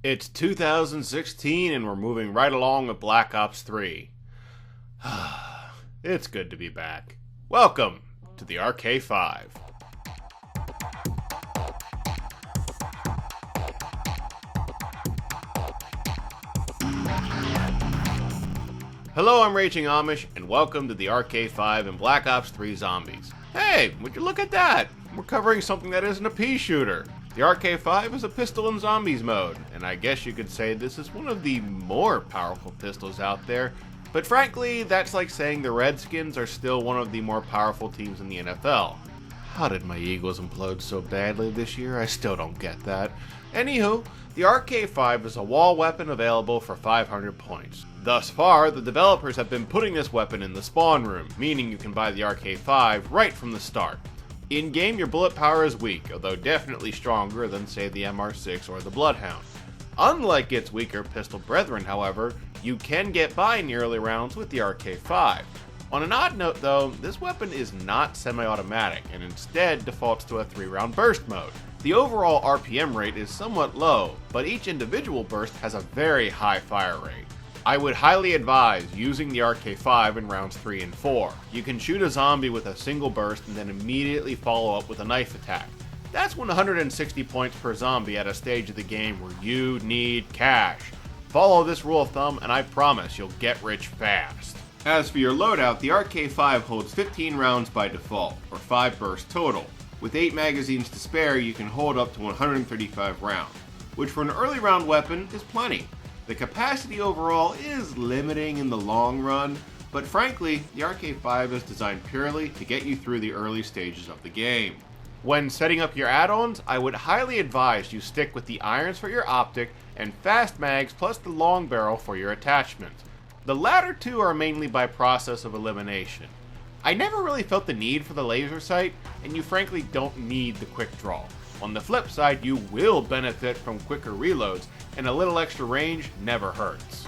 It's 2016 and we're moving right along with Black Ops 3. It's good to be back. Welcome to the RK5. Hello, I'm Raging Amish, and welcome to the RK5 and Black Ops 3 Zombies. Hey, would you look at that? We're covering something that isn't a pea shooter. The RK5 is a pistol and zombies mode, and I guess you could say this is one of the more powerful pistols out there, but frankly, that's like saying the Redskins are still one of the more powerful teams in the NFL. How did my Eagles implode so badly this year? I still don't get that. Anywho, the RK5 is a wall weapon available for 500 points. Thus far, the developers have been putting this weapon in the spawn room, meaning you can buy the RK5 right from the start. In-game, your bullet power is weak, although definitely stronger than, say, the MR6 or the bloodhound. Unlike its weaker pistol brethren, however, you can get by in the early rounds with the RK5. On an odd note, though, this weapon is not semi-automatic, and instead defaults to a 3-round burst mode. The overall RPM rate is somewhat low, but each individual burst has a very high fire rate. I would highly advise using the RK5 in rounds 3 and 4. You can shoot a zombie with a single burst and then immediately follow up with a knife attack. That's 160 points per zombie at a stage of the game where you need cash. Follow this rule of thumb and I promise you'll get rich fast. As for your loadout, the RK5 holds 15 rounds by default, or 5 bursts total. With 8 magazines to spare, you can hold up to 135 rounds, which for an early round weapon is plenty. The capacity overall is limiting in the long run, but frankly, the RK5 is designed purely to get you through the early stages of the game. When setting up your add-ons, I would highly advise you stick with the irons for your optic and fast mags plus the long barrel for your attachments. The latter two are mainly by process of elimination. I never really felt the need for the laser sight, and you frankly don't need the quick draw. On the flip side, you will benefit from quicker reloads, and a little extra range never hurts.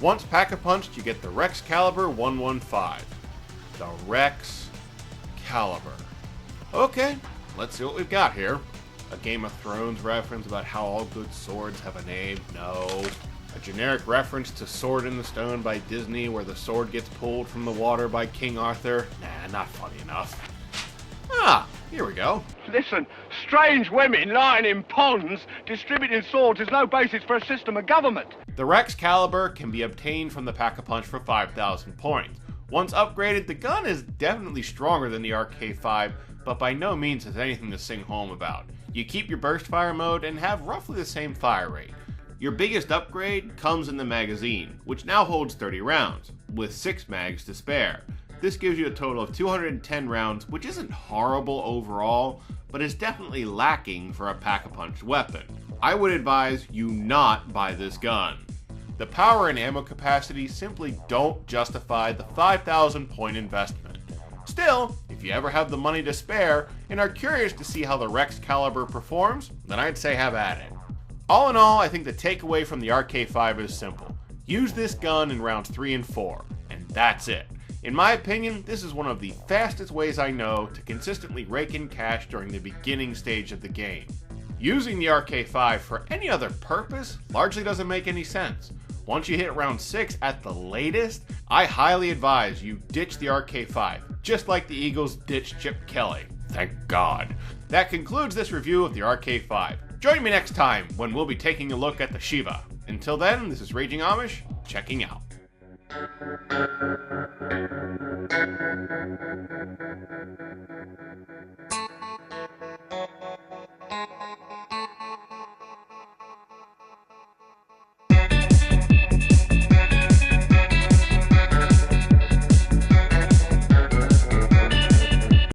Once pack-a-punched, you get the RK5 115. The RK5. Okay, let's see what we've got here. A Game of Thrones reference about how all good swords have a name? No. A generic reference to Sword in the Stone by Disney where the sword gets pulled from the water by King Arthur? Nah, not funny enough. Here we go. Listen, strange women lying in ponds distributing swords is no basis for a system of government. The RK5 can be obtained from the Pack-a-Punch for 5,000 points. Once upgraded, the gun is definitely stronger than the RK5, but by no means has anything to sing home about. You keep your burst fire mode and have roughly the same fire rate. Your biggest upgrade comes in the magazine, which now holds 30 rounds, with 6 mags to spare. This gives you a total of 210 rounds, which isn't horrible overall, but is definitely lacking for a pack-a-punch weapon. I would advise you not buy this gun. The power and ammo capacity simply don't justify the 5,000 point investment. Still, if you ever have the money to spare and are curious to see how the RK5 performs, then I'd say have at it. All in all, I think the takeaway from the RK5 is simple. Use this gun in rounds 3 and 4, and that's it. In my opinion, this is one of the fastest ways I know to consistently rake in cash during the beginning stage of the game. Using the RK5 for any other purpose largely doesn't make any sense. Once you hit round 6 at the latest, I highly advise you ditch the RK5, just like the Eagles ditched Chip Kelly. Thank God. That concludes this review of the RK5. Join me next time when we'll be taking a look at the Shiva. Until then, this is Raging Amish, checking out.